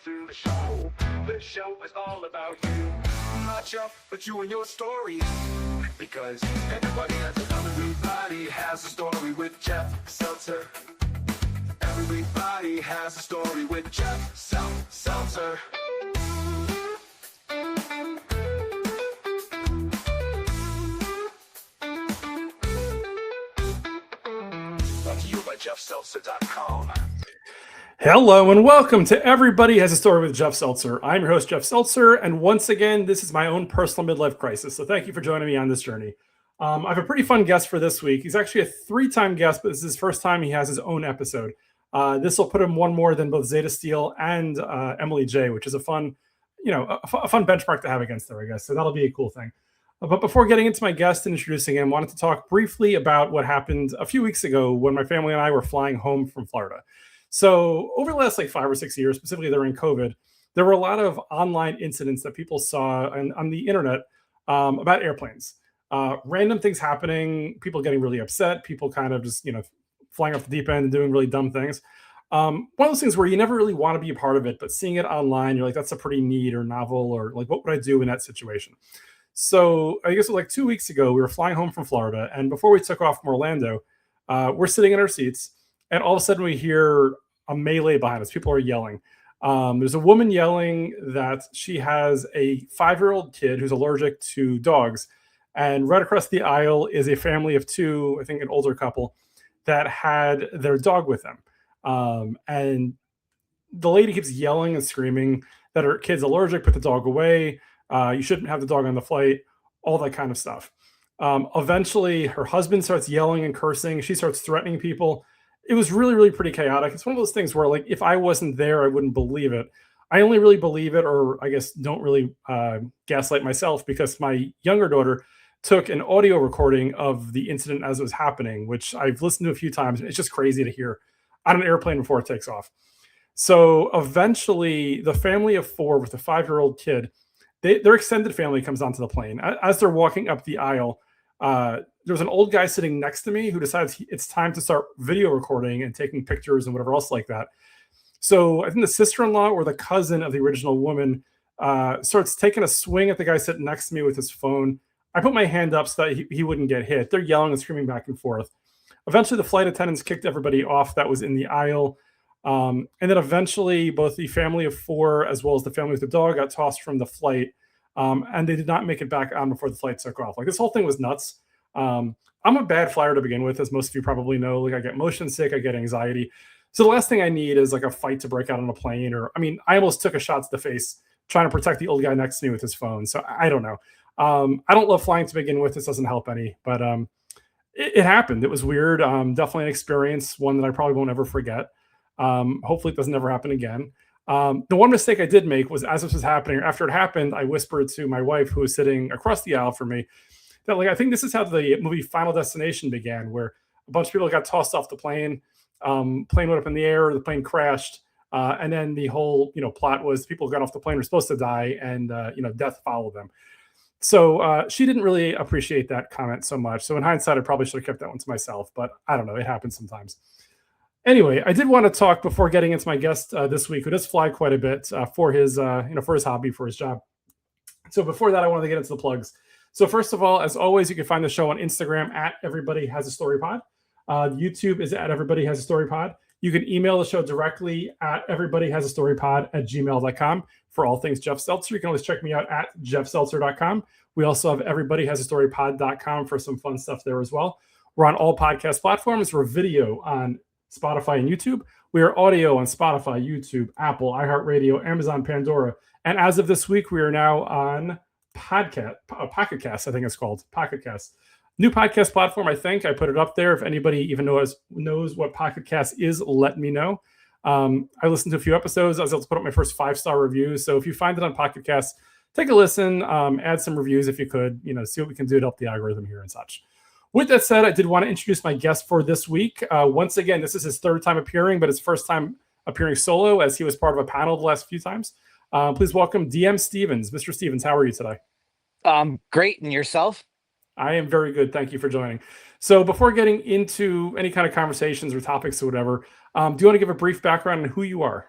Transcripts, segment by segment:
to the show. This show is all about you. Not you, but you and your stories. Because everybody has a story with Jeff Seltzer. Everybody has a story with Jeff Seltzer. Brought to you by JeffSeltzer.com. Hello and welcome to Everybody Has a Story with Jeff Seltzer. I'm your host, Jeff Seltzer, and once again, this is my own personal midlife crisis, so thank you for joining me on this journey. I have a pretty fun guest for this week. He's actually a three-time guest, but this is his first time he has his own episode. This will put him one more than both Zeta Steele and Emily J, which is a fun benchmark to have against her, I guess, so that'll be a cool thing. But before getting into my guest and introducing him, I wanted to talk briefly about what happened a few weeks ago when my family and I were flying home from Florida. So over the last 5 or 6 years, specifically during COVID, there were a lot of online incidents that people saw on the internet about airplanes. Random things happening, people getting really upset, people kind of just, flying off the deep end and doing really dumb things. One of those things where you never really want to be a part of it, but seeing it online, you're like, that's a pretty neat or novel, or like, what would I do in that situation? So I guess it was 2 weeks ago, we were flying home from Florida, and before we took off from Orlando, we're sitting in our seats, and all of a sudden we hear a melee behind us. People are yelling. There's a woman yelling that she has a 5-year-old kid who's allergic to dogs. And right across the aisle is a family of two, I think an older couple, that had their dog with them. And the lady keeps yelling and screaming that her kid's allergic, put the dog away. You shouldn't have the dog on the flight, all that kind of stuff. Eventually, her husband starts yelling and cursing. She starts threatening people. It was really, really pretty chaotic. It's one of those things where, if I wasn't there, I wouldn't believe it. I only really believe it, or I guess don't really gaslight myself, because my younger daughter took an audio recording of the incident as it was happening, which I've listened to a few times. It's just crazy to hear on an airplane before it takes off. So eventually, the family of four with a 5-year-old kid, their extended family comes onto the plane. As they're walking up the aisle, there was an old guy sitting next to me who decides it's time to start video recording and taking pictures and whatever else like that. So I think the sister-in-law or the cousin of the original woman starts taking a swing at the guy sitting next to me with his phone. I put my hand up so that he wouldn't get hit. They're yelling and screaming back and forth. Eventually, the flight attendants kicked everybody off that was in the aisle. And then eventually, both the family of four as well as the family with the dog got tossed from the flight. And they did not make it back on before the flight took off. This whole thing was nuts. I'm a bad flyer to begin with, as most of you probably know. I get motion sick, I get anxiety. So the last thing I need is a fight to break out on a plane. I almost took a shot to the face trying to protect the old guy next to me with his phone. So I don't know. I don't love flying to begin with. This doesn't help any, but it happened. It was weird. Definitely an experience, one that I probably won't ever forget. Hopefully it doesn't ever happen again. The one mistake I did make was, as this was happening, or after it happened, I whispered to my wife, who was sitting across the aisle from me, that I think this is how the movie Final Destination began, where a bunch of people got tossed off the plane. Plane went up in the air, the plane crashed, and then the whole plot was people got off the plane were supposed to die, and death followed them. So she didn't really appreciate that comment so much. So in hindsight, I probably should have kept that one to myself, but I don't know. It happens sometimes. Anyway, I did want to talk before getting into my guest this week, who does fly quite a bit for his hobby, for his job. So before that, I wanted to get into the plugs. So first of all, as always, you can find the show on Instagram at Everybody Has a Story Pod. YouTube is at Everybody Has a Story Pod. You can email the show directly at everybodyhasastorypod@gmail.com for all things Jeff Seltzer. You can always check me out at jeffseltzer.com. We also have everybodyhasastorypod.com for some fun stuff there as well. We're on all podcast platforms. We're video on Spotify and YouTube. We are audio on Spotify, YouTube, Apple, iHeartRadio, Amazon, Pandora. And as of this week, we are now on Pocket Cast, I think it's called. Pocket Cast. New podcast platform, I think. I put it up there. If anybody even knows what Pocket Cast is, let me know. I listened to a few episodes. I was able to put up my first 5-star reviews. So if you find it on Pocket Cast, take a listen, add some reviews if you could, see what we can do to help the algorithm here and such. With that said, I did want to introduce my guest for this week. Once again, this is his third time appearing, but his first time appearing solo, as he was part of a panel the last few times. Please welcome DM Stevens. Mr. Stevens, how are you today? Great. And yourself? I am very good. Thank you for joining. So before getting into any kind of conversations or topics or whatever, do you want to give a brief background on who you are?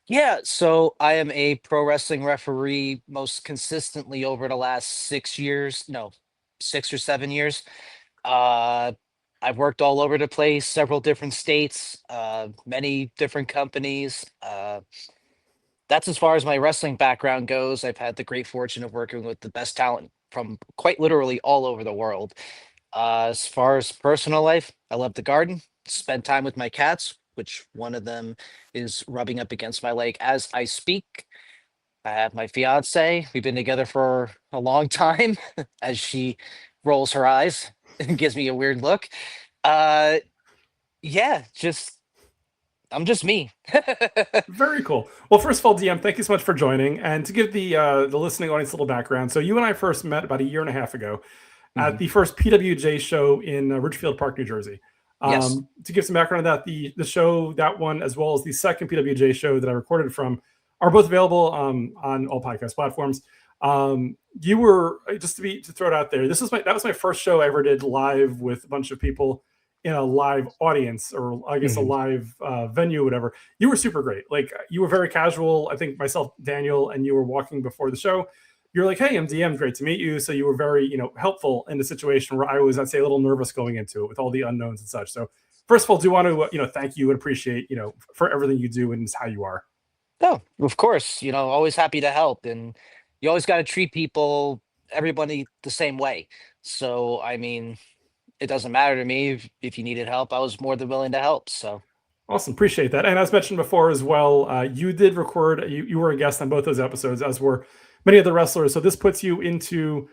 Yeah, so I am a pro wrestling referee most consistently over the last 6 years, no, 6 or 7 years. Uh, I've worked all over the place, several different states, many different companies. That's as far as my wrestling background goes. I've had the great fortune of working with the best talent from quite literally all over the world. As far as personal life, I love the garden, spend time with my cats, which one of them is rubbing up against my leg as I speak. I have my fiance. We've been together for a long time as she rolls her eyes and gives me a weird look. Uh, yeah, just I'm just me. Very cool. Well, first of all, DM, thank you so much for joining. And to give the listening audience a little background, so you and I first met about a year and a half ago at Mhm. the first PWJ show in Ridgefield Park, New Jersey. Yes. To give some background on that, the show, that one, as well as the second PWJ show that I recorded from, are both available on all podcast platforms. You were just to throw it out there. That was my first show I ever did live with a bunch of people in a live audience, or I guess a Mhm. live venue, or whatever. You were super great. Like, you were very casual. I think myself, Daniel, and you were walking before the show. You're like, "Hey, I'm DM. Great to meet you." So you were very, helpful in the situation where I was, I'd say, a little nervous going into it with all the unknowns and such. So first of all, do want to, thank you and appreciate, for everything you do and how you are. Oh, of course. Always happy to help, and you always got to treat people, everybody, the same way. So, I mean, it doesn't matter to me if you needed help. I was more than willing to help. So, Awesome, appreciate that. And as mentioned before as well, you did record. You were a guest on both those episodes, as were many of the wrestlers. So this puts you into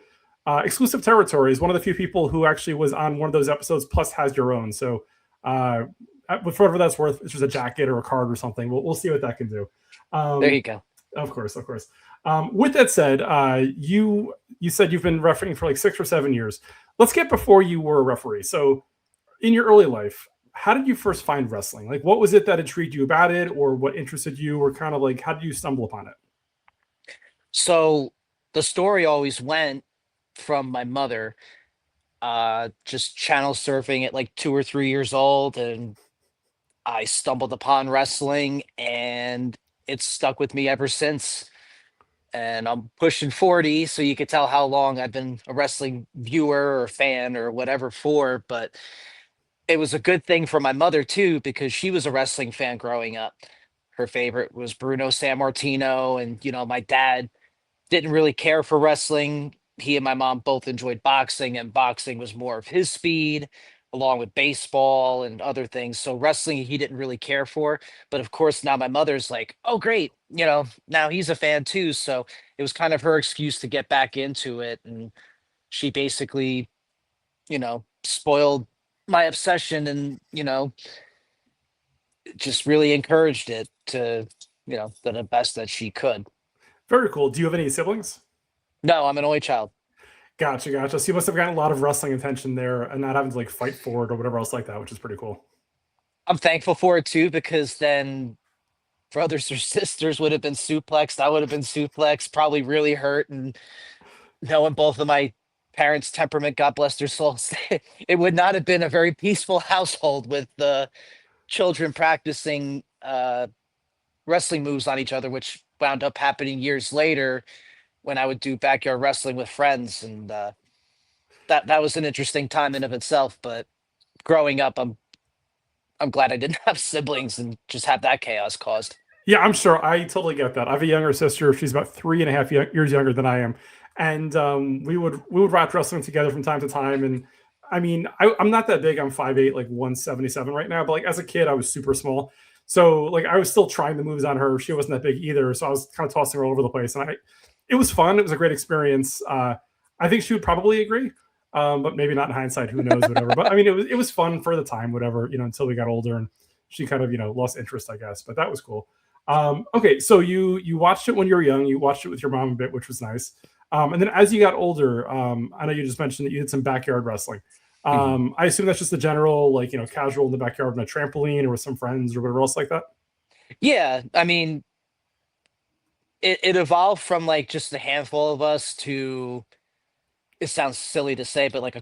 exclusive territories. One of the few people who actually was on one of those episodes, plus has your own. So uh, for whatever that's worth, it's just a jacket or a card or something. We'll see what that can do. there Um, you go. of course, of course. With that said, you said you've been refereeing for like 6 or 7 years. Let's get before you were a referee. So in your early life, how did you first find wrestling? Like, what was it that intrigued you about it, or what interested you, or kind of like, how did you stumble upon it? So, the story always went from my mother, just channel surfing at like 2 or 3 years old. And I stumbled upon wrestling, and it's stuck with me ever since. And I'm pushing 40, so you could tell how long I've been a wrestling viewer or fan or whatever for. But it was a good thing for my mother too, because she was a wrestling fan growing up. Her favorite was Bruno Sammartino, and my dad didn't really care for wrestling. He and my mom both enjoyed boxing, and boxing was more of his speed, along with baseball and other things. So wrestling, he didn't really care for. But of course, now my mother's like, "Oh, great! Now he's a fan too." So it was kind of her excuse to get back into it, and she basically, spoiled my obsession, and just really encouraged it to, the best that she could. Very cool. Do you have any siblings? No, I'm an only child. Gotcha, gotcha. So you must have gotten a lot of wrestling attention there, and not having to like fight for it or whatever else like that, which is pretty cool. I'm thankful for it too, because then brothers or sisters would have been suplexed. I would have been suplexed, probably really hurt. And knowing both of my parents' temperament, God bless their souls, it would not have been a very peaceful household with the children practicing wrestling moves on each other, which wound up happening years later when I would do backyard wrestling with friends. And that was an interesting time in of itself. But growing up, I'm glad I didn't have siblings and just have that chaos caused. Yeah, I'm sure. I totally get that. I have a younger sister. She's about 3.5 years younger than I am, and we would watch wrestling together from time to time. And I mean, I'm not that big. I'm 5'8", like 177 right now. But like as a kid, I was super small. So like I was still trying the moves on her. She wasn't that big either. So I was kind of tossing her all over the place, and it was fun. It was a great experience. I think she would probably agree, but maybe not in hindsight. Who knows? Whatever. But I mean, it was fun for the time. Whatever, until we got older and she kind of lost interest, I guess. But that was cool. Okay, so you watched it when you were young. You watched it with your mom a bit, which was nice. And then as you got older, I know you just mentioned that you did some backyard wrestling. Mhm. I assume that's just the general, like casual in the backyard on a trampoline or with some friends or whatever else like that. Yeah, I mean, it evolved from like just a handful of us to, it sounds silly to say, but like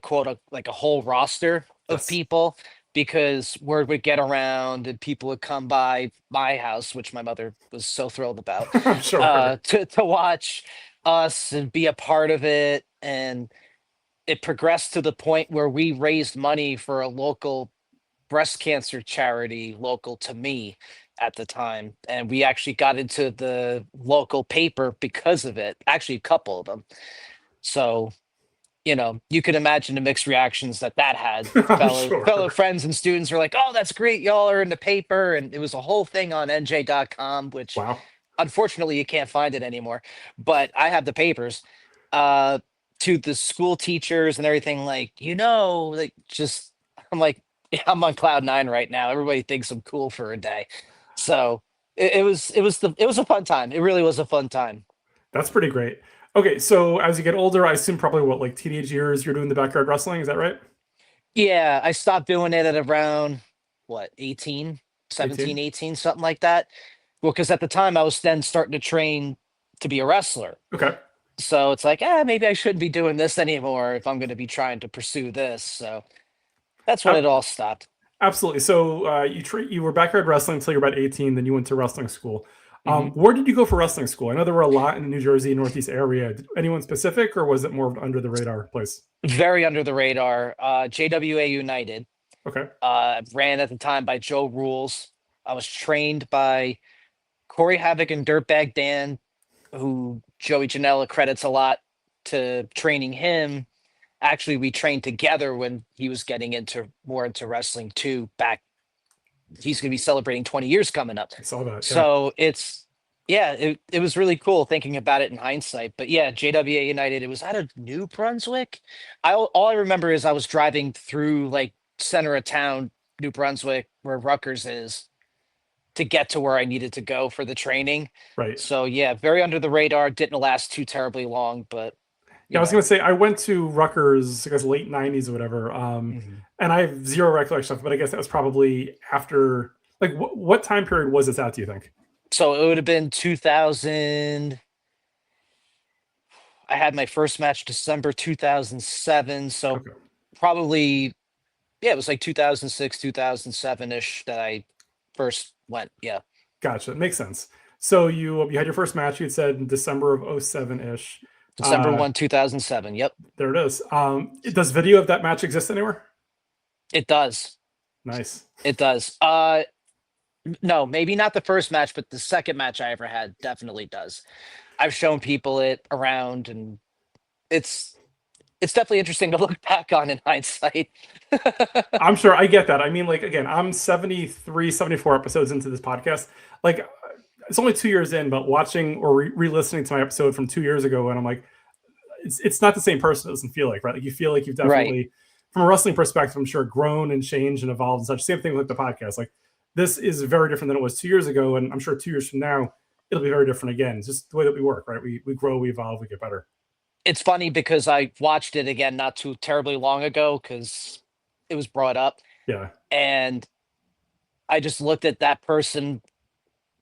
like a whole roster of Yes. people. because word would get around and people would come by my house, which my mother was so thrilled about, I'm sure. to watch us and be a part of it. And it progressed to the point where we raised money for a local breast cancer charity local to me at the time. And we actually got into the local paper because of it, actually, a couple of them. So, you could imagine the mixed reactions that had. I'm Fellow sure. friends and students were like, "Oh, that's great! Y'all are in the paper," and it was a whole thing on NJ.com, which Wow. unfortunately you can't find it anymore. But I have the papers. Uh, to the school teachers and everything, like like just I'm like, yeah, I'm on cloud nine right now. Everybody thinks I'm cool for a day, so it was a fun time. It really was a fun time. That's pretty great. Okay, so as you get older, I assume probably what, like teenage years, you're doing the backyard wrestling. Is that right? Yeah, I stopped doing it at around what, 18, 17, 18. 18, something like that. Well, because at the time I was then starting to train to be a wrestler. Okay. So it's like, maybe I shouldn't be doing this anymore if I'm going to be trying to pursue this. So that's when it Ab- all stopped. Absolutely. So you were backyard wrestling until you were about 18, then you went to wrestling school. hmm Where did you go for wrestling school? I know there were a lot in the New Jersey Northeast area. Anyone specific, or was it more of an under the radar place? Very under the radar. JWA United. Okay. Ran at the time by Joe Rules. I was trained by Corey Havoc and Dirtbag Dan, who Joey Janela credits a lot to training him. Actually, we trained together when he was getting into wrestling too. Back, he's going to be celebrating 20 years coming up. I saw that. Yeah. So yeah, it was really cool thinking about it in hindsight. But yeah, JWA United, it was out of New Brunswick. All I remember is I was driving through like center of town, New Brunswick, where Rutgers is, to get to where I needed to go for the training. Right. So yeah, very under the radar. Didn't last too terribly long, but Yeah, I you was know. gonna say I went to Rutgers, I guess late '90s or whatever, Mhm. and I have zero recollection of it, but I guess that was probably after. Like, what time period was this at? Do you think? So it would have been 2000. I had my first match December 2007. So Okay, probably, yeah, it was like 2006, 2007 ish that I first went. Yeah. gotcha. Makes sense. So you had your first match. You had said in December of '07 ish. Uh, December 1, 2007. Yep. there it is. Does video of that match exist anywhere? It does. Nice. It does. No, maybe not the first match, but the second match I ever had definitely does. I've shown people it around, and it's it's definitely interesting to look back on in hindsight. I'm sure I get that. I mean, like, again, I'm 73, 74 episodes into this podcast. Like, it's only 2 years in, but watching or re-listening to my episode from 2 years ago, and I'm like, it's not the same person. It doesn't feel like, right? Like, you feel like you've Right. definitely, from a wrestling perspective, I'm sure, grown and changed and evolved and such. Same thing with the podcast. Like, this is very different than it was 2 years ago, and I'm sure 2 years from now it'll be very different again. It's just the way that we work, right? We grow, we evolve, we get better. It's funny because I watched it again not too terribly long ago because it was brought up, Yeah, and I just looked at that person,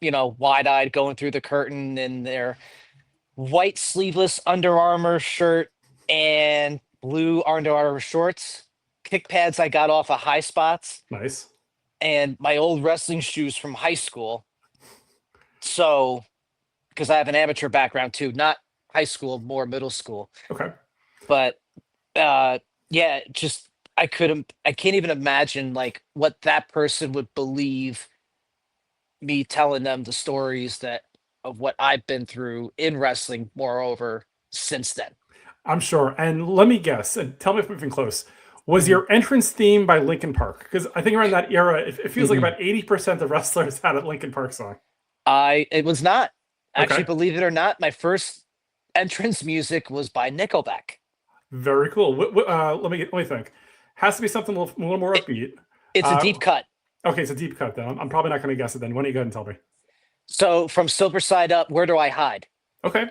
wide-eyed going through the curtain in their white sleeveless Under Armour shirt and blue Under Armour shorts, kick pads I got off of High Spots, nice. and my old wrestling shoes from high school. So, because I have an amateur background too, not high school, more middle school. Okay. But yeah, just I can't even imagine like what that person would believe me telling them the stories that of what I've been through in wrestling, moreover, since then. I'm sure. And let me guess, and tell me if I'm even close. Was Mhm. your entrance theme by Linkin Park? Because I think around that era, it feels like Mhm. about 80% of wrestlers had a Linkin Park song. It was not actually, Okay. believe it or not, my first entrance music was by Nickelback. Very cool. Let me think. Has to be something a little more It, upbeat. it's a Uh, deep cut. okay, it's a deep cut then. I'm probably not going to guess it then. Why don't you go ahead and tell me? So from Silver Side Up, Where Do I Hide? Okay.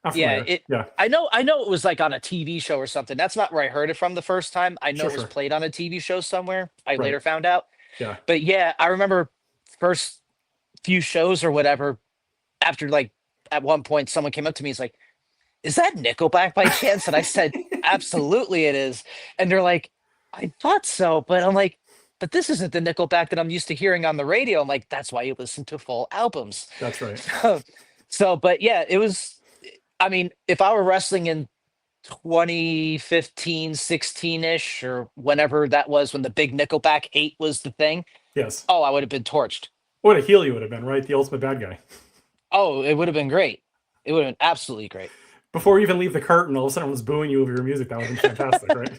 I'm Yeah, familiar. Yeah. I know it was like on a TV show or something. That's not where I heard it from the first time. I know Sure, it was sure. played on a TV show somewhere. I Right. later found out. Yeah. But yeah, I remember first few shows or whatever, after like at one point someone came up to me, he's like, "Is that Nickelback by chance?" And I said, "Absolutely it is." And they're like, "I thought so," but I'm like, but this isn't the Nickelback that I'm used to hearing on the radio. I'm like, that's why you listen to full albums. That's right. So, but yeah, it was, I mean, if I were wrestling in 2015, 16-ish, or whenever that was when the big Nickelback hate was the thing, Yes. oh, I would have been torched. What a heel you would have been, right? The ultimate bad guy. Oh, it would have been great. It would have been absolutely great. Before you even leave the curtain, all of a sudden everyone's booing you over your music. That would have been fantastic, right?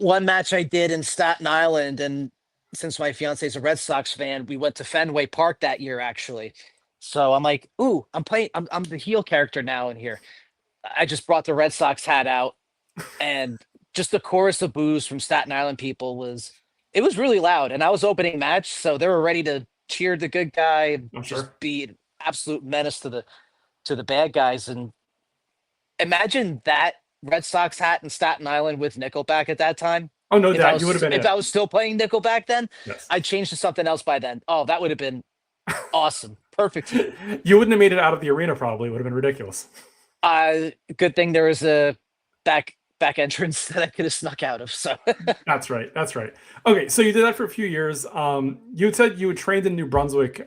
One match I did in Staten Island, and since my fiance is a Red Sox fan, we went to Fenway Park that year actually. So I'm like, ooh, I'm the heel character now in here. I just brought the Red Sox hat out, and just the chorus of boos from Staten Island people was really loud, and I was opening match, so they were ready to cheer the good guy and I'm just sure. be an absolute menace to the bad guys. And imagine that Red Sox hat in Staten Island with Nickelback at that time. Oh, no doubt. You would have been If it. I was still playing Nickelback then, Yes. I'd change to something else by then. Oh, that would have been awesome. Perfect heat. You wouldn't have made it out of the arena probably. It would have been ridiculous. Good thing there was a back entrance that I could have snuck out of. So That's right. That's right. Okay, so you did that for a few years. You had said you had trained in New Brunswick.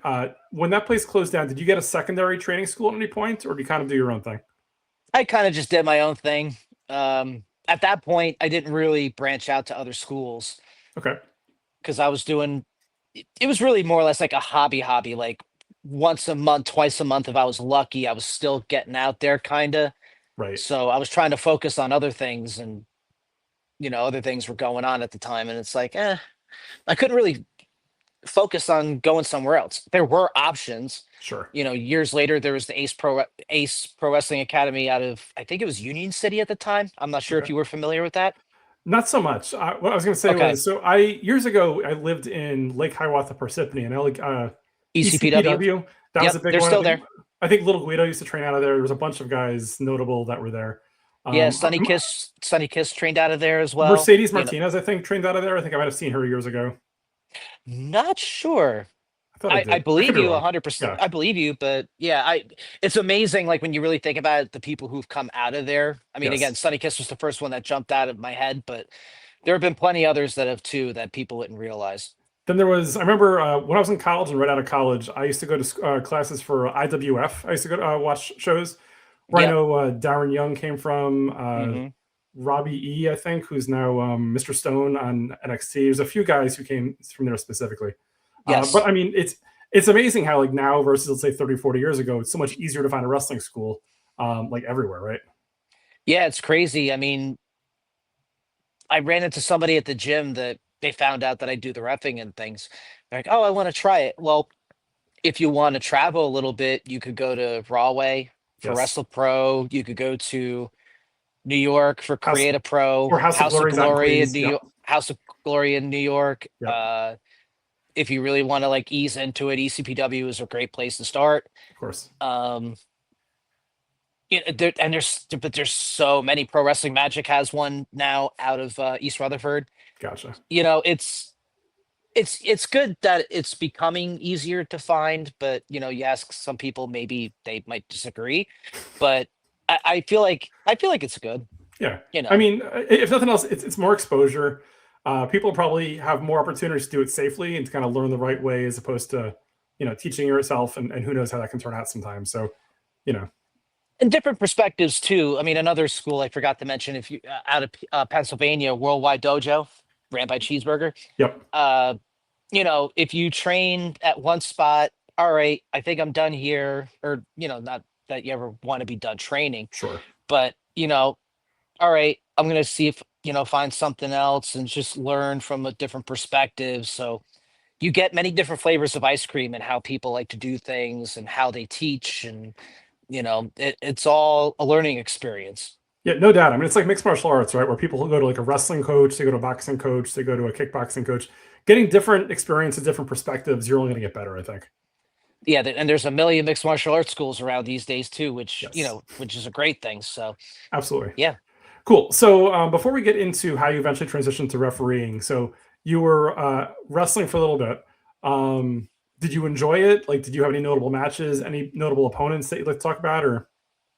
When that place closed down, did you get a secondary training school at any point, or did you kind of do your own thing? I kind of just did my own thing. At that point, I didn't really branch out to other schools Okay. because I was doing it was really more or less like a hobby, like once a month, twice a month if I was lucky. I was still getting out there kind of. Right. So I was trying to focus on other things, and other things were going on at the time, and it's like, I couldn't really focus on going somewhere else. There were options. Sure. Years later there was the Ace Pro Wrestling Academy out of, I think it was Union City at the time. I'm not sure if Okay. you were familiar with that. Not so much. What I was going to say Okay. was, so I years ago I lived in Lake Hiawatha, Parsippany, and I like ECPW. ECPW. That was Yep, a big they're one. still there. I think Little Guido used to train out of there. There was a bunch of guys notable that were there. Yeah, Um, Sunny Kiss trained out of there as well. Mercedes Martinez, I think, trained out of there. I think I might have seen her years ago. Not sure. I thought I I did. I could believe be you wrong. 100%. Yeah. I believe you, but yeah, it's amazing like when you really think about it, the people who've come out of there. I mean, again, Yes. Sunny Kiss was the first one that jumped out of my head, but there have been plenty others that have too that people wouldn't realize. Then there was, I remember when I was in college and right out of college, I used to go to classes for IWF. I used to go to watch shows where I Yep. know Darren Young came from, Hmm. Robbie E, I think, who's now Mr. Stone on NXT. There's a few guys who came from there specifically. But Yes. I mean, it's amazing how like now versus let's say 30, 40 years ago, it's so much easier to find a wrestling school like everywhere, right? Yeah, it's crazy. I mean, I ran into somebody at the gym that they found out that I do the reffing and things. They're like, "Oh, I want to try it." Well, if you want to travel a little bit, you could go to Rawway for Yes. Wrestle Pro. You could go to New York for House Create a Pro, or House of Glory's out in Queens. Yep. House of Glory in New York. Yep. If you really want to like ease into it, ECPW is a great place to start. Of course. There's so many. Pro Wrestling Magic has one now out of East Rutherford. Gotcha. It's good that it's becoming easier to find, but you ask some people, maybe they might disagree, but I feel like it's good. Yeah. You know. I mean, if nothing else, it's more exposure. People probably have more opportunities to do it safely and to kind of learn the right way as opposed to, teaching yourself and who knows how that can turn out sometimes. So, And different perspectives too. I mean, another school I forgot to mention, if you out of Pennsylvania, Worldwide Dojo, ran by Cheeseburger. yep. If you train at one spot, all right, I think I'm done here, or not that you ever want to be done training, Sure. but all right, I'm gonna see if find something else and just learn from a different perspective. So you get many different flavors of ice cream and how people like to do things and how they teach, and it's all a learning experience. Yeah, no doubt. I mean, it's like mixed martial arts, right? Where people go to like a wrestling coach, they go to a boxing coach, they go to a kickboxing coach. Getting different experiences, different perspectives, you're only going to get better, I think. Yeah, and there's a million mixed martial arts schools around these days too, which Yes. which is a great thing. So Absolutely. yeah. Cool. So before we get into how you eventually transitioned to refereeing, so you were wrestling for a little bit. Did you enjoy it? Like, did you have any notable matches, any notable opponents that you'd like to talk about, or?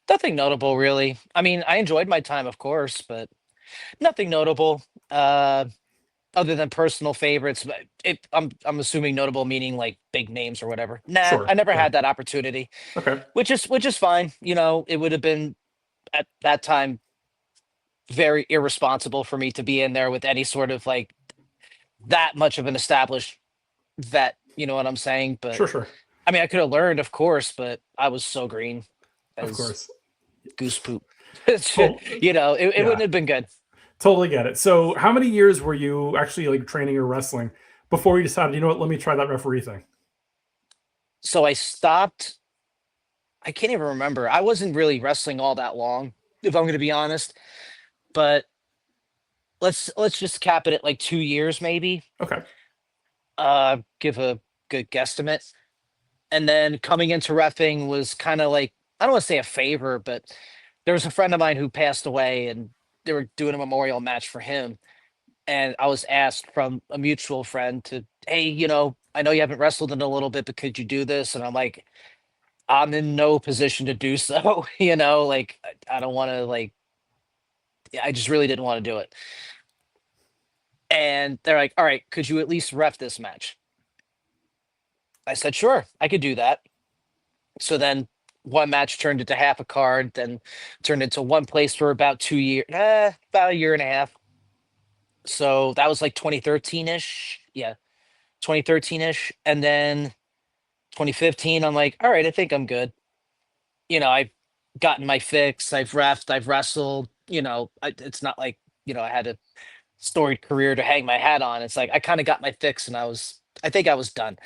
Nothing notable, really. I mean, I enjoyed my time, of course, but nothing notable. other than personal favorites, but I'm assuming notable meaning like big names or whatever. Nah, Sure. I never Yeah. had that opportunity, Okay. which is fine. You know, it would have been at that time very irresponsible for me to be in there with any sort of like that much of an established vet. You know what I'm saying? But Sure. Sure. I mean, I could have learned, of course, but I was so green Of as course. goose poop. Tot- You know, it yeah. wouldn't have been good. Totally get it. So, how many years were you actually like training or wrestling before you decided, you know what, let me try that referee thing? So I stopped. I can't even remember. I wasn't really wrestling all that long, if I'm going to be honest. But let's just cap it at like 2 years, maybe. Okay. Give a good guesstimate. And then coming into refing was kind of like, I don't want to say a favor, but there was a friend of mine who passed away, and they were doing a memorial match for him. And I was asked from a mutual friend to, hey, you know, I know you haven't wrestled in a little bit, but could you do this? And I'm like, I'm in no position to do so. You know, like I don't want to like, I just really didn't want to do it. And they're like, all right, could you at least ref this match? I said, sure, I could do that. So then one match turned into half a card, then turned into one place for about 2 years, about a year and a half. So that was like 2013-ish. Yeah, 2013-ish. And then 2015, I'm like, all right, I think I'm good. You know, I've gotten my fix. I've refed, I've wrestled. You know, it's not like, you know, I had a storied career to hang my hat on. It's like I kind of got my fix, and I think I was done.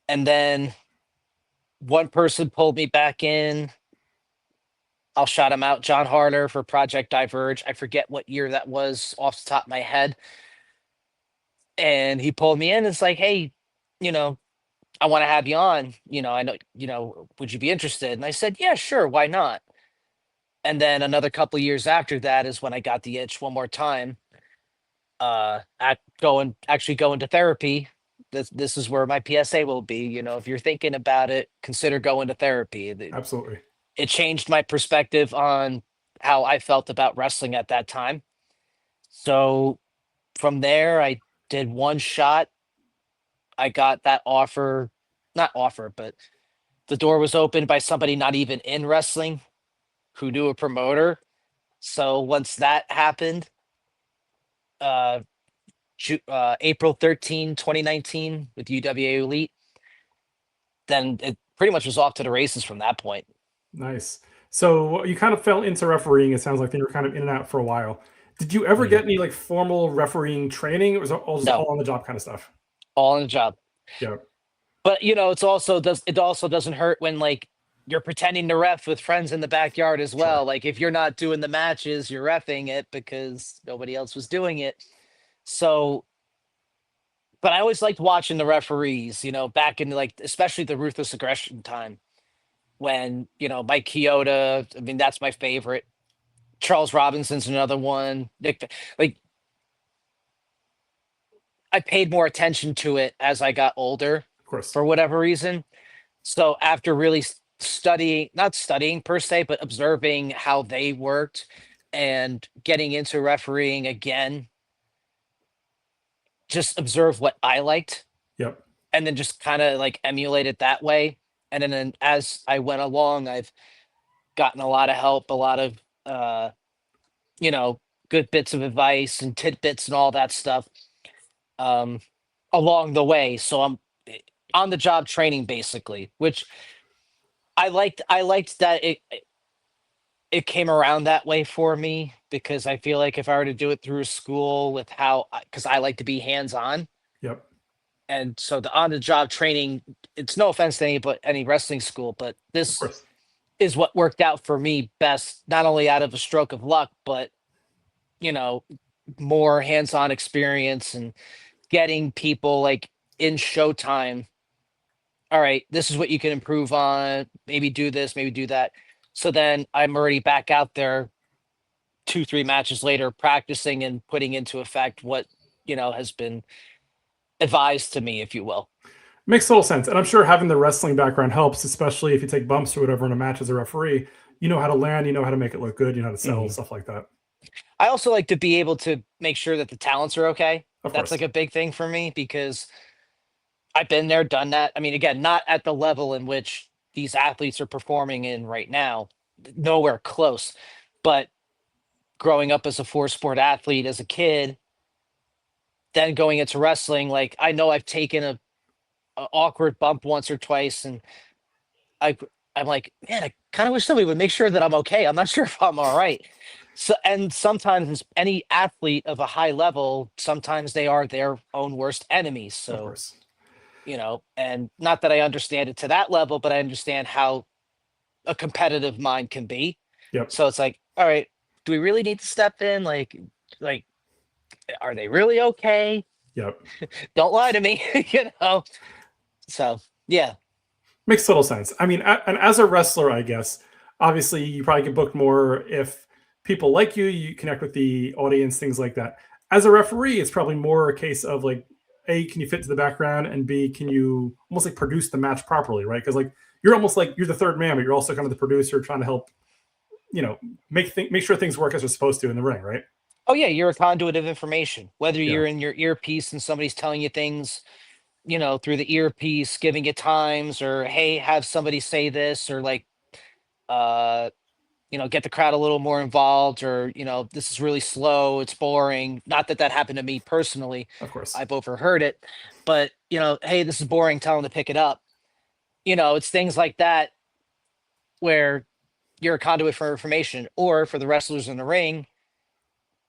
And then one person pulled me back in. I'll shout him out, John Harder for Project Diverge. I forget what year that was off the top of my head. And he pulled me in. It's like, hey, you know, I want to have you on. You know, I know, you know, would you be interested? And I said, yeah, sure, why not? And then another couple years after that is when I got the itch one more time. At actually going to therapy. This is where my PSA will be. You know, if you're thinking about it, consider going to therapy. Absolutely. It changed my perspective on how I felt about wrestling at that time. So from there, I did one shot. I got that offer, not offer, but the door was opened by somebody not even in wrestling who knew a promoter. So once that happened, uh, April 13, 2019, with UWA Elite, then it pretty much was off to the races from that point. Nice. So you kind of fell into refereeing. It sounds like you were kind of in and out for a while. Did you ever Mhm. get any like formal refereeing training? Or was it all just No, all on the job kind of stuff? all in the job. Yeah. But you know, it also doesn't hurt when like you're pretending to ref with friends in the backyard as Sure. well. Like if you're not doing the matches, you're refing it because nobody else was doing it. So, but I always liked watching the referees, you know, back in like especially the ruthless aggression time when, you know, Mike Chioda, I mean, that's my favorite. Charles Robinson's another one. Like I paid more attention to it as I got older Of course. for whatever reason. So after really studying, not studying per se, but observing how they worked and getting into refereeing again, just observe what I liked Yep. and then just kind of like emulate it that way. And then as I went along, I've gotten a lot of help, a lot of uh, you know, good bits of advice and tidbits and all that stuff um along the way. So I'm on the job training basically, which I liked that it came around that way for me because I feel like if I were to do it through school with how because I like to be hands on, Yep. and so the on the job training, it's no offense to any wrestling school, but Of this course. is what worked out for me best, not only out of a stroke of luck, but you know, more hands on experience and getting people like in Showtime. All right, this is what you can improve on. Maybe do this, maybe do that. So then I'm already back out there 2, 3 matches later, practicing and putting into effect what, you know, has been advised to me, if you will. Makes total sense. And I'm sure having the wrestling background helps, especially if you take bumps or whatever in a match as a referee. You know how to land, you know how to make it look good, you know how to sell, Mhm. stuff like that. I also like to be able to make sure that the talents are okay. Of That's course. like a big thing for me because I've been there, done that. I mean, again, not at the level in which these athletes are performing in right now, nowhere close. But growing up as a four sport athlete as a kid, then going into wrestling, like I know I've taken a awkward bump once or twice, and I I'm like, man, I kind of wish somebody would make sure that I'm okay. I'm not sure if I'm all right. So, and sometimes any athlete of a high level, sometimes they are their own worst enemies. Of So, course. and not that I understand it to that level, but I understand how a competitive mind can be. Yep. So it's like, all right, do we really need to step in? Like, are they really okay? Yep. Don't lie to me, you know? So yeah. Makes total sense. I mean, and as a wrestler, I guess obviously you probably get booked more if people like you, you connect with the audience, things like that. As a referee, it's probably more a case of like, A, can you fit to the background, and B, can you almost like produce the match properly, right? Because like you're almost like you're the third man, but you're also kind of the producer trying to help, make sure things work as they're supposed to in the ring, right? Oh yeah, you're a conduit of information. Whether Yeah, you're in your earpiece and somebody's telling you things, through the earpiece, giving you times, or hey, have somebody say this, or like, uh, get the crowd a little more involved, or this is really slow, it's boring. Not that that happened to me personally. of course. I've overheard it, but hey, this is boring. Tell them to pick it up. It's things like that where you're a conduit for information, or for the wrestlers in the ring.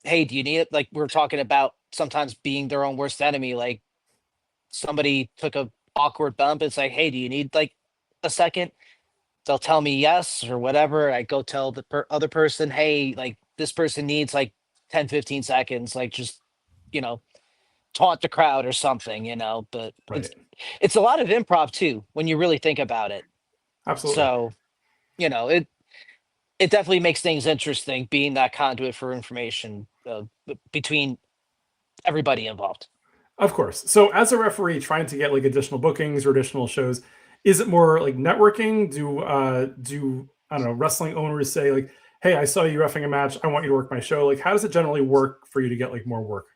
Hey, do you need it? Like we're talking about sometimes being their own worst enemy. Like somebody took a awkward bump. It's like, hey, do you need like a second? They'll tell me yes or whatever. I go tell the other person, hey, like this person needs like 10, 15 seconds. Like just, you know, taunt the crowd or something, but Right. it's a lot of improv too, when you really think about it. Absolutely. So, it definitely makes things interesting being that conduit for information between everybody involved. Of course. So as a referee trying to get like additional bookings or additional shows, is it more like networking? Do I don't know, wrestling owners say like, "Hey, I saw you refing a match. I want you to work my show." Like how does it generally work for you to get like more work?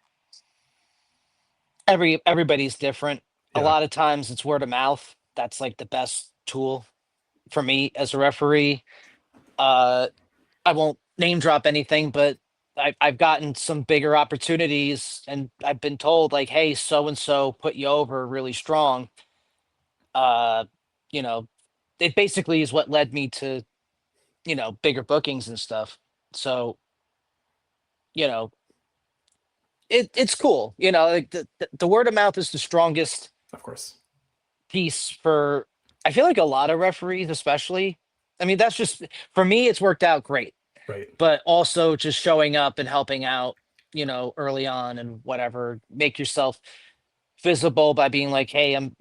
Everybody's different. A Yeah. lot of times it's word of mouth. That's like the best tool for me as a referee. Uh, I won't name drop anything, but I've gotten some bigger opportunities, and I've been told like, "Hey, so and so put you over really strong." Uh, you know, it basically is what led me to bigger bookings and stuff. So you know, it's cool. Like the word of mouth is the strongest Of course. piece for. I feel like a lot of referees, especially. I mean, that's just for me. It's worked out great, Right. but also just showing up and helping out, early on and whatever. Make yourself visible by being like, hey, I'm,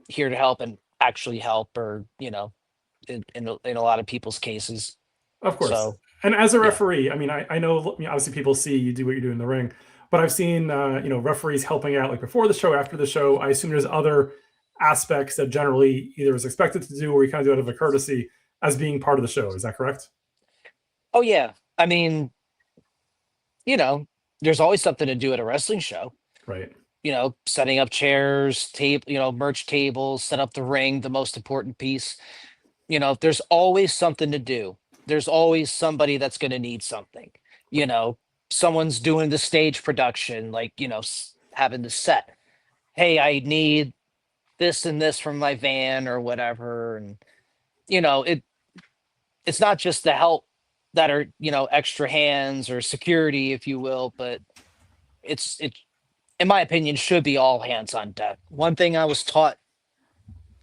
here to help and actually help, or, in a lot of people's cases. Of course. So, And as a yeah. referee, I mean, I know obviously people see you do what you do in the ring, but I've seen referees helping out like before the show, after the show. I assume there's other aspects that generally either is expected to do or you kind of do out of a courtesy as being part of the show. Is that correct? Oh, yeah. I mean, you know, there's always something to do at a wrestling show. Right. Setting up chairs, merch tables, set up the ring, the most important piece. There's always something to do. There's always somebody that's going to need something. You know, Someone's doing the stage production, like, having the set. Hey, I need this and this from my van or whatever. And, it's not just the help that are, extra hands or security, if you will, but it, in my opinion, should be all hands on deck. One thing I was taught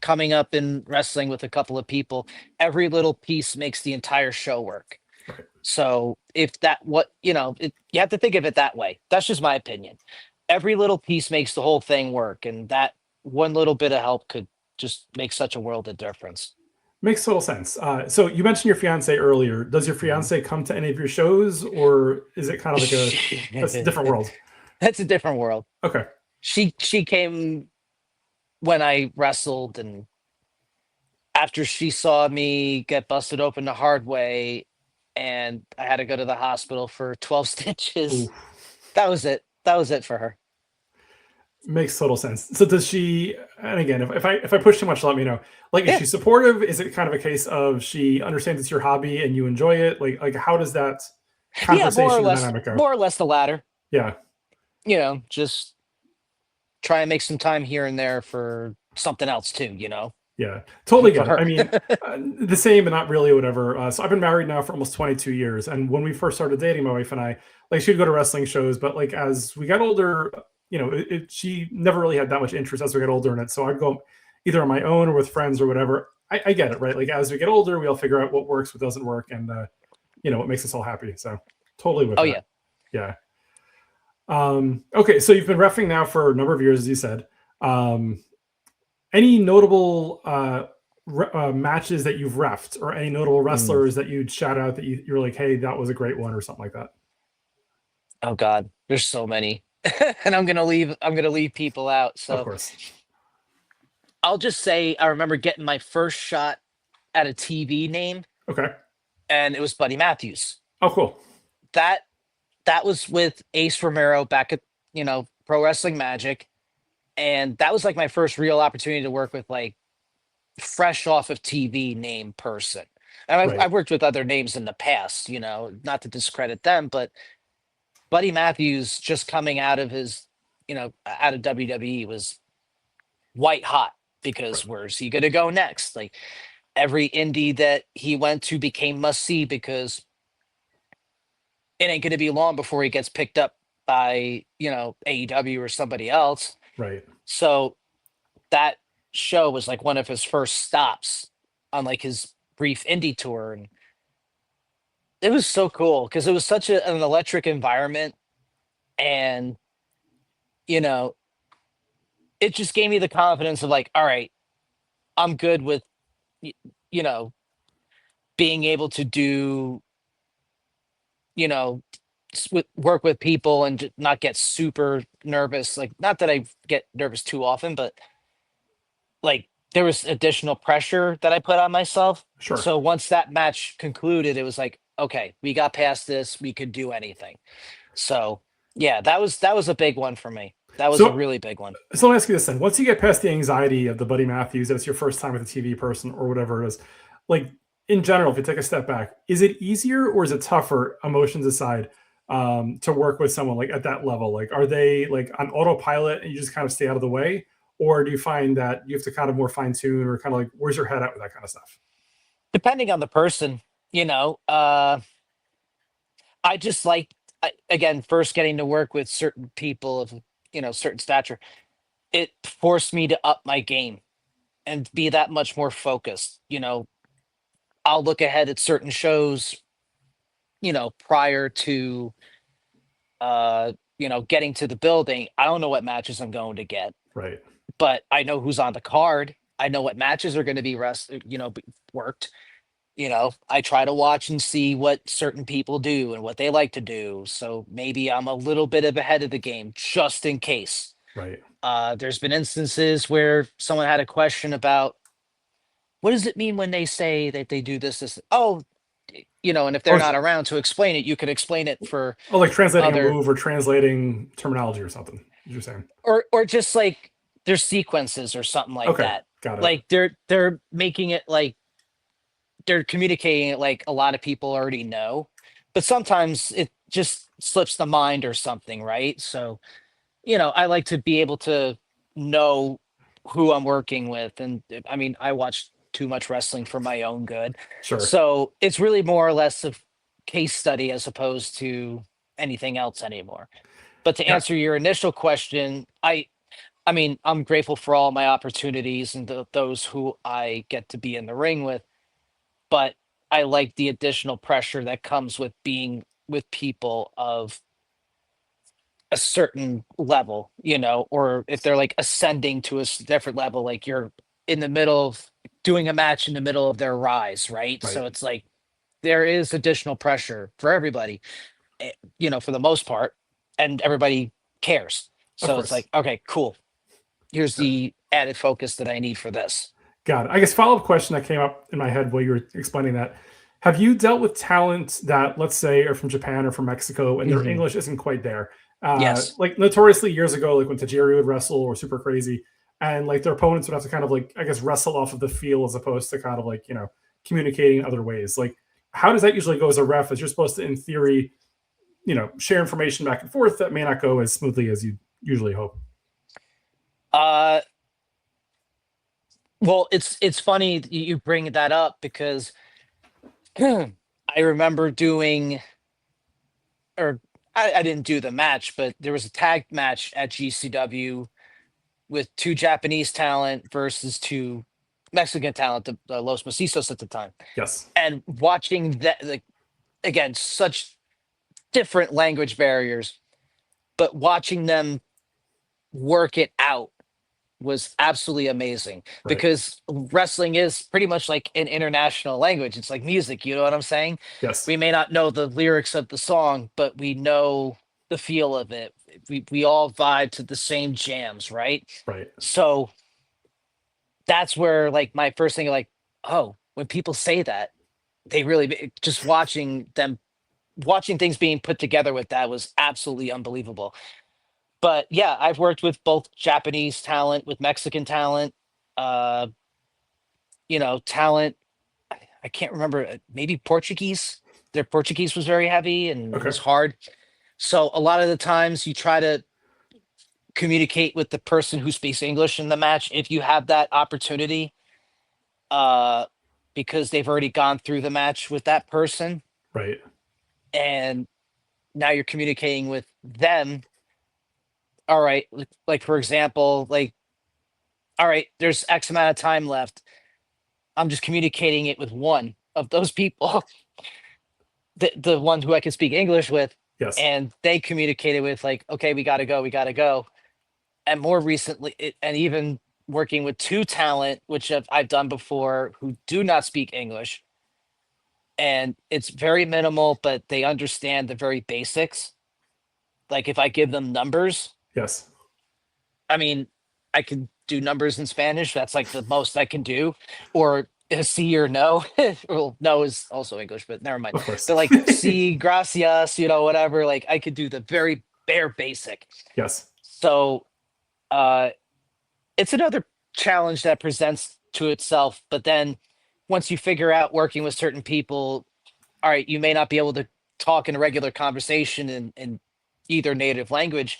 coming up in wrestling with a couple of people, every little piece makes the entire show work. Right. So if that what you have to think of it that way. That's just my opinion. Every little piece makes the whole thing work, and that one little bit of help could just make such a world of difference. Makes total sense. So you mentioned your fiance earlier. Does your Mhm. fiance come to any of your shows, or is it kind of like a different world? That's a different world. Okay. She came when I wrestled, and after she saw me get busted open the hard way, and I had to go to the hospital for 12 Ooh. stitches. That was it. That was it for her. Makes total sense. So does she? And again, if I push too much, let me know. Like, is Yeah. she supportive? Is it kind of a case of she understands it's your hobby and you enjoy it? Like how does that Yeah, conversation or dynamic go? more or less the latter. Yeah, Just try and make some time here and there for something else too, yeah, totally for get it. her. I mean, the same, but not really, or whatever. So I've been married now for almost 22 years, and when we first started dating, my wife and I, like, she'd go to wrestling shows, but like as we got older, she never really had that much interest as we got older in it. So I'd go either on my own or with friends or whatever. I get it, right? Like as we get older, we all figure out what works, what doesn't work, and what makes us all happy. So totally with Oh that. yeah. Yeah. Okay, so you've been reffing now for a number of years, as you said. Any notable matches that you've reffed, or any notable Mm. wrestlers that you'd shout out that you're like, hey, that was a great one, or something like that? Oh God, there's so many, and I'm gonna leave people out. Of So course. I'll just say I remember getting my first shot at a TV name, Okay. and it was Buddy Matthews. Oh, cool. That that was with Ace Romero back at Pro Wrestling Magic, and that was like my first real opportunity to work with like fresh off of TV name person. And Right. I've worked with other names in the past, not to discredit them, but Buddy Matthews just coming out of out of WWE was white hot Right. because where's he going to go next? Like every indie that he went to became must see because it ain't going to be long before he gets picked up by, AEW or somebody else. Right. So that show was like one of his first stops on like his brief indie tour. And it was so cool because it was such an electric environment. And, you know, it just gave me the confidence of like, all right, I'm good with, y- you know, being able to do, you know, work with people and not get super nervous. Like, not that I get nervous too often, but like there was additional pressure that I put on myself. Sure. So once that match concluded, it was like, okay, we got past this. We could do anything. So yeah, that was a big one for me. That was a So, really big one. so let me ask you this then: once you get past the anxiety of the Buddy Matthews, that's your first time with a TV person or whatever it is. Like in general, if you take a step back, is it easier or is it tougher, emotions aside, to work with someone like at that level? Like, are they like on autopilot and you just kind of stay out of the way, or do you find that you have to kind of more fine tune, or kind of like where's your head at with that kind of stuff? Depending on the person, I just like again first getting to work with certain people of certain stature. It forced me to up my game and be that much more focused. I'll look ahead at certain shows, prior to getting to the building. I don't know what matches I'm going to get, Right. but I know who's on the card. I know what matches are going to be worked. I try to watch and see what certain people do and what they like to do. So maybe I'm a little bit of ahead of the game just in case. Right. There's been instances where someone had a question about what does it mean when they say that they do this? Oh, and if they're Or, not around to explain it, you could explain it for or like translating a other, move or translating terminology or something. You're saying. or just like there's sequences or something like Okay. that. Got it. Like they're making it like they're communicating it like a lot of people already know, but sometimes it just slips the mind or something, right? So, I like to be able to know who I'm working with. And I mean, I watch too much wrestling for my own good. Sure. So it's really more or less a case study as opposed to anything else anymore. But to Yeah. answer your initial question, I mean, I'm grateful for all my opportunities and those who I get to be in the ring with, but I like the additional pressure that comes with being with people of a certain level, or if they're like ascending to a different level, like you're in the middle of doing a match in the middle of their rise, right? Right. So it's like there is additional pressure for everybody, for the most part, and everybody cares. Of So it's course. like, okay, cool. Here's Yeah. the added focus that I need for this. Got it. I guess follow up question that came up in my head while you were explaining that. Have you dealt with talent that, let's say, are from Japan or from Mexico and their Mhm. English isn't quite there? Yes. Like notoriously years ago, like when Tajiri would wrestle or super crazy, and like their opponents would have to kind of like I guess wrestle off of the feel as opposed to kind of like communicating in other ways. Like how does that usually go as a ref? As you're supposed to, in theory, share information back and forth that may not go as smoothly as you usually hope. Uh, well, it's funny you bring that up because I remember doing, or I didn't do the match, but there was a tag match at GCW with two Japanese talent versus two Mexican talent, the Los Macizos at the time, Yes. and watching that, like, again, such different language barriers, but watching them work it out was absolutely amazing Right. because wrestling is pretty much like an international language. It's like music, you know what I'm saying? Yes. We may not know the lyrics of the song, but we know the feel of it. We all vibe to the same jams, right? Right. So that's where like my first thing like, oh, when people say that, they really just watching things being put together with that was absolutely unbelievable. But yeah, I've worked with both Japanese talent, with Mexican talent, uh, talent. I can't remember, maybe Portuguese. Their Portuguese was very heavy and it Okay. was hard. So a lot of the times you try to communicate with the person who speaks English in the match if you have that opportunity, uh, because they've already gone through the match with that person, Right. and now you're communicating with them. All right, like for example, like, all right, there's X amount of time left. I'm just communicating it with one of those people, the one who I can speak English with, Yes. and they communicated with like, okay, we gotta go. And more recently, and even working with two talent, which I've done before, who do not speak English, and it's very minimal, but they understand the very basics. Like if I give them numbers, Yes. I mean, I can do numbers in Spanish. That's like the most I can do, or a sí or no. Well, no is also English, but never mind. Of course. But like sí, gracias, whatever. Like I could do the very bare basic. Yes. So uh, it's another challenge that presents to itself. But then once you figure out working with certain people, all right, you may not be able to talk in a regular conversation in either native language.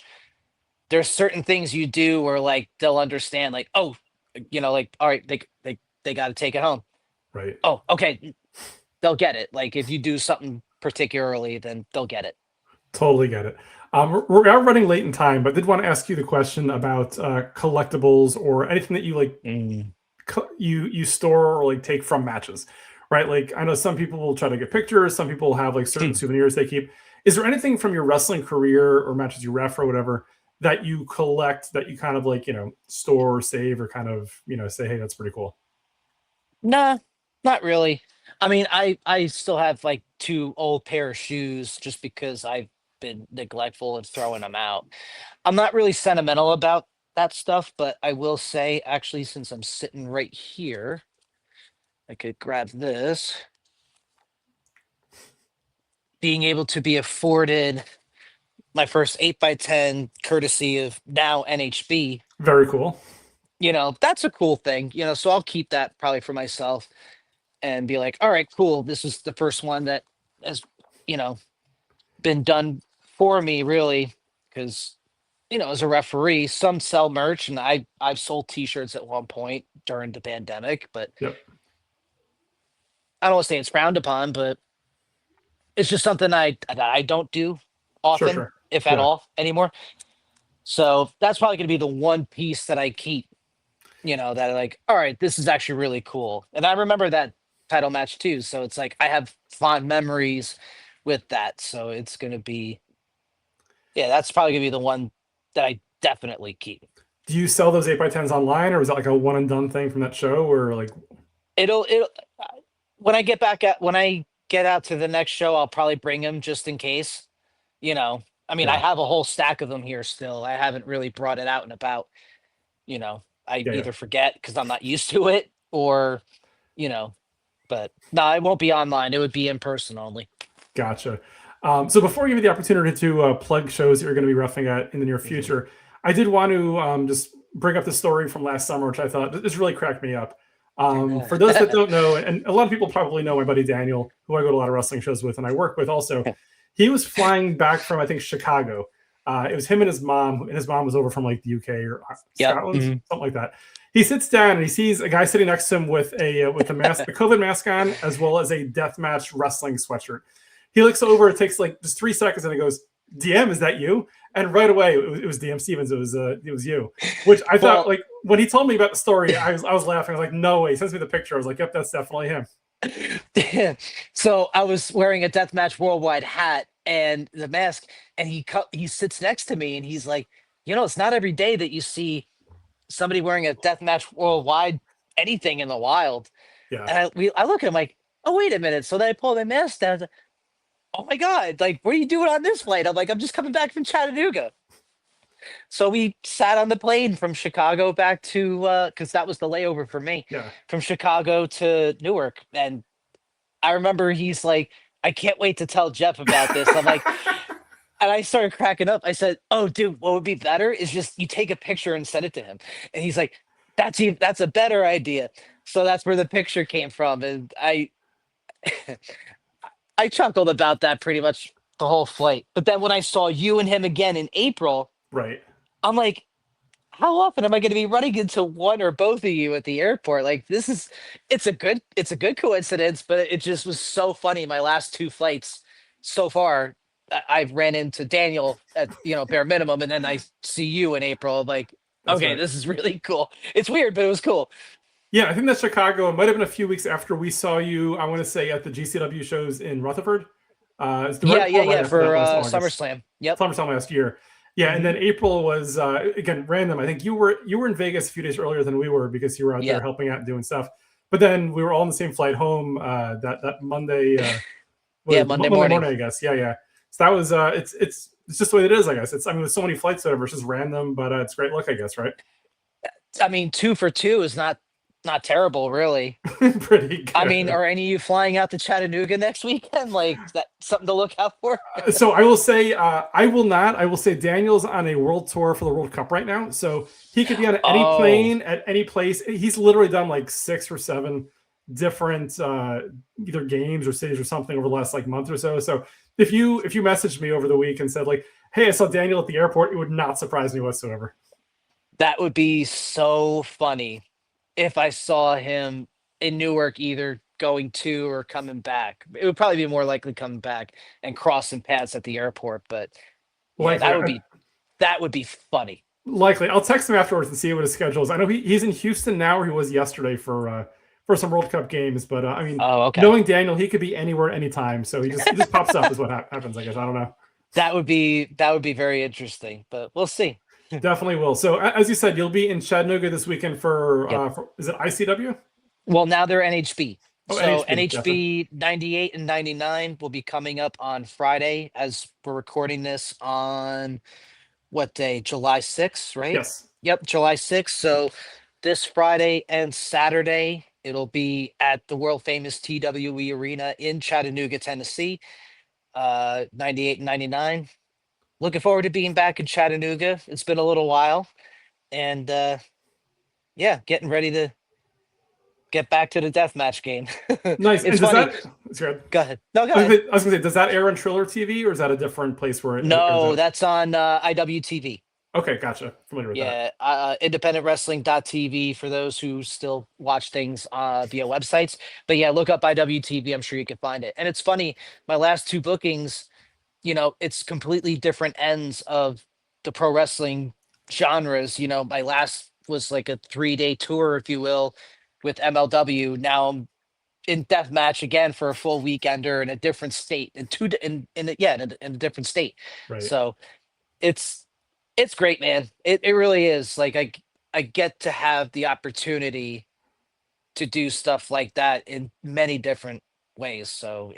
There's certain things you do where like they'll understand, like, oh, like, all right, they got to take it home. Right. Oh, okay, they'll get it. Like if you do something particularly, then they'll get it. Totally get it. We are running late in time, but I did want to ask you the question about collectibles or anything that you like Mm. you store or like take from matches, right? Like I know some people will try to get pictures, some people have like certain Hmm. souvenirs they keep. Is there anything from your wrestling career or matches you ref or whatever that you collect that you kind of like store or save or kind of say, hey, that's pretty cool? Nah, not really. I mean, I still have like two old pair of shoes just because I've been neglectful and throwing them out. I'm not really sentimental about that stuff, but I will say, actually, since I'm sitting right here, I could grab this. Being able to be afforded my first 8x10 courtesy of now NHB, Very cool. that's a cool thing, so I'll keep that probably for myself and be like, all right, cool. This is the first one that has, you know, been done for me, really, because as a referee, some sell merch, and I've sold T-shirts at one point during the pandemic, but Yep. I don't want to say it's frowned upon, but it's just something that I don't do Sure. often, Sure. if at Yeah. all, anymore. So that's probably going to be the one piece that I keep, that I like, all right, this is actually really cool. And I remember that title match too. So it's like I have fond memories with that. So it's going to be, yeah, that's probably going to be the one that I definitely keep. Do you sell those 8x10s online, or is that like a one and done thing from that show, or like? It'll when I get out to the next show, I'll probably bring them just in case. I mean, I Yeah. have a whole stack of them here still. I haven't really brought it out and about. I Yeah. Yeah. either forget because I'm not used to it, or you know, but no, it won't be online. It would be in person only. Gotcha. So before I give you the opportunity to plug shows that you're going to be roughing at in the near future, I did want to just bring up the story from last summer, which I thought this really cracked me up. For those that don't know, and a lot of people probably know my buddy Daniel, who I go to a lot of wrestling shows with and I work with also, he was flying back from, I think, Chicago. It was him and his mom, and his mom was over from like the UK or Scotland, something like that. He sits down and he sees a guy sitting next to him with a mask, the COVID mask on, as well as a deathmatch wrestling sweatshirt. He looks over, it takes like just 3 seconds, and he goes, DM, is that you? And right away, it was DM Stevens. It was you, which I thought, like, when he told me about the story, I was laughing. I was like, no way. He sends me the picture. I was like, yep, that's definitely him. So I was wearing a Deathmatch Worldwide hat and the mask, and he sits next to me, and he's like, it's not every day that you see somebody wearing a Deathmatch Worldwide anything in the wild. Yeah. And I look at him like, oh, wait a minute. So then I pull my mask down. I was like, oh my God, like, what are you doing on this flight? I'm like, I'm just coming back from Chattanooga. So we sat on the plane from Chicago back to, because that was the layover for me, from Chicago to Newark. And I remember he's like, I can't wait to tell Jeff about this. I'm like, and I started cracking up. I said, oh, dude, what would be better is just you take a picture and send it to him. And he's like, that's a better idea. So that's where the picture came from. And I chuckled about that pretty much the whole flight. But then when I saw you and him again in April, right, I'm like, how often am I going to be running into one or both of you at the airport? Like, it's a good coincidence, but it just was so funny. My last 2 flights so far, I've ran into Daniel at, bare minimum. And then I see you in April. I'm like, That's okay, right. this is really cool. It's weird, but it was cool. Yeah, I think that's Chicago. It might have been a few weeks after we saw you, I want to say, at the GCW shows in Rutherford. Yeah, after for that last August. SummerSlam. Yep. SummerSlam last year. Yeah, and then April was again random. I think you were in Vegas a few days earlier than we were because you were out there helping out and doing stuff. But then we were all on the same flight home that Monday. Monday morning, I guess. Yeah. So that was it's just the way it is, I guess. With so many flights, whatever, it's just random, but it's great luck, I guess, right? I mean, 2 for 2 is not terrible, really. Pretty good. I mean, are any of you flying out to Chattanooga next weekend? Like, is that something to look out for? So I will say, I will not. I will say Daniel's on a world tour for the World Cup right now. So he could be on any plane at any place. He's literally done like 6 or 7 different either games or cities or something over the last like month or so. So if you messaged me over the week and said like, hey, I saw Daniel at the airport, it would not surprise me whatsoever. That would be so funny if I saw him in Newark, either going to or coming back. It would probably be more likely coming back and crossing paths at the airport. But yeah, that would be funny. Likely. I'll text him afterwards and see what his schedule is. I know he's in Houston now, where he was yesterday for some World Cup games. But I mean, knowing Daniel, he could be anywhere, anytime. So he just pops up is what happens, I guess. I don't know. That would be very interesting, but we'll see. Definitely will. So as you said, you'll be in Chattanooga this weekend for is it ICW? Well, now they're NHB. Oh, so NHB 98 and 99 will be coming up on Friday, as we're recording this on what day? July 6th, right? Yes. Yep, July 6th. So this Friday and Saturday, it'll be at the world famous TWE Arena in Chattanooga, Tennessee. 98 and 99. Looking forward to being back in Chattanooga. It's been a little while. And getting ready to get back to the deathmatch game. Nice. It's funny. Go ahead. No, go ahead. I was going to say, does that air on Triller TV, or is that a different place where it? No, that's on IWTV. Okay, gotcha. Familiar with that. Yeah, independentwrestling.tv for those who still watch things via websites. But yeah, look up IWTV. I'm sure you can find it. And it's funny, my last 2 bookings, it's completely different ends of the pro wrestling genres. My last was like a 3-day tour, if you will, with MLW. Now I'm in deathmatch again for a full weekender in a different state, in a different state. Right. So it's great, man. It really is. Like I get to have the opportunity to do stuff like that in many different ways. So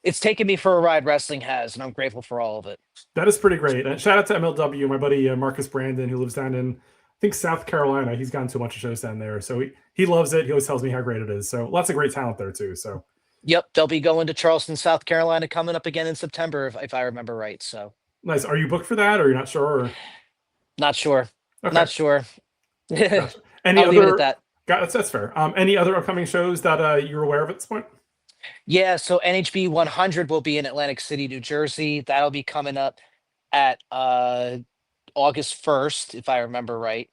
it's taken me for a ride, wrestling has, and I'm grateful for all of it. That is pretty great. And shout out to MLW, my buddy Marcus Brandon, who lives down in, I think, South Carolina. He's gone to a bunch of shows down there. So he loves it. He always tells me how great it is. So lots of great talent there too. So Yep, they'll be going to Charleston, South Carolina, coming up again in September, if I remember right. So Nice. Are you booked for that, or you're not sure? Or... not sure, Okay, not sure. gotcha. Any I'll leave it at other? that. That's fair. Any other upcoming shows that you're aware of at this point? Yeah, so NHB 100 will be in Atlantic City, New Jersey. That'll be coming up at August 1st, if I remember right.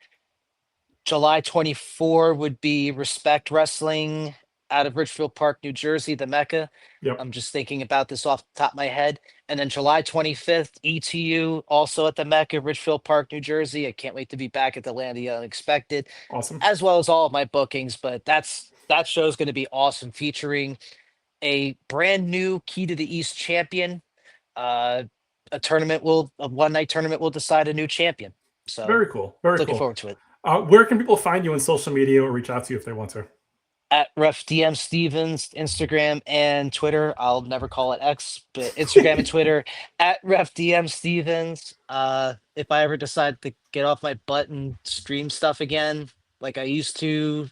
July 24 would be Respect Wrestling out of Richfield Park, New Jersey, the Mecca. Yep. I'm just thinking about this off the top of my head. And then July 25th, ETU, also at the Mecca, Richfield Park, New Jersey. I can't wait to be back at the land of the unexpected, Awesome. as well as all of my bookings. But that show is going to be awesome, featuring a brand new Key to the East champion. Uh, a one night tournament will decide a new champion. So Very cool. Very looking cool. forward to it. Where can people find you on social media or reach out to you if they want to? At Ref DM Stevens, Instagram and Twitter. I'll never call it X, but Instagram and Twitter at Ref DM Stevens. If I ever decide to get off my butt and stream stuff again, like I used to,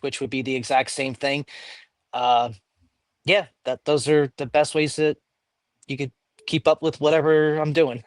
which would be the exact same thing. Yeah, those are the best ways that you could keep up with whatever I'm doing.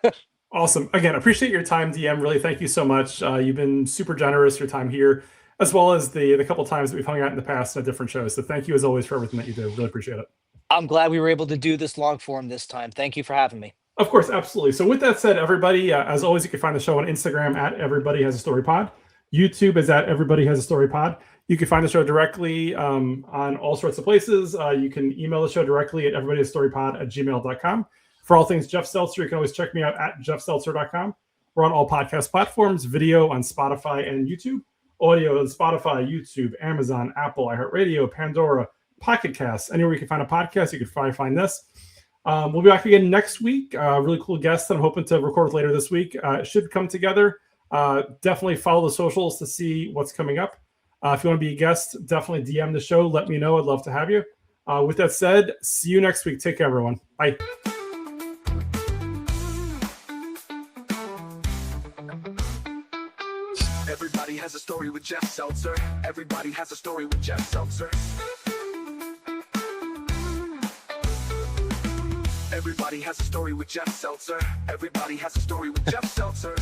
Awesome. Again, appreciate your time, DM. Really, thank you so much. You've been super generous your time here, as well as the couple times that we've hung out in the past at different shows. So thank you as always for everything that you do. Really appreciate it. I'm glad we were able to do this long form this time. Thank you for having me. Of course, absolutely. So with that said, everybody, as always, you can find the show on Instagram at Everybody Has a Story Pod. YouTube is at Everybody Has a Story Pod. You can find the show directly on all sorts of places. You can email the show directly at everybodyhasastorypod@gmail.com. For all things Jeff Seltzer, you can always check me out at jeffseltzer.com. We're on all podcast platforms, video on Spotify and YouTube, audio on Spotify, YouTube, Amazon, Apple, iHeartRadio, Pandora, Pocket Casts. Anywhere you can find a podcast, you can probably find this. We'll be back again next week. Really cool guest that I'm hoping to record with later this week. It should come together. Definitely follow the socials to see what's coming up. If you want to be a guest, definitely DM the show. Let me know. I'd love to have you. With that said, see you next week. Take care, everyone. Bye. Everybody has a story with Jeff Seltzer. Everybody has a story with Jeff Seltzer. Everybody has a story with Jeff Seltzer. Everybody has a story with Jeff Seltzer.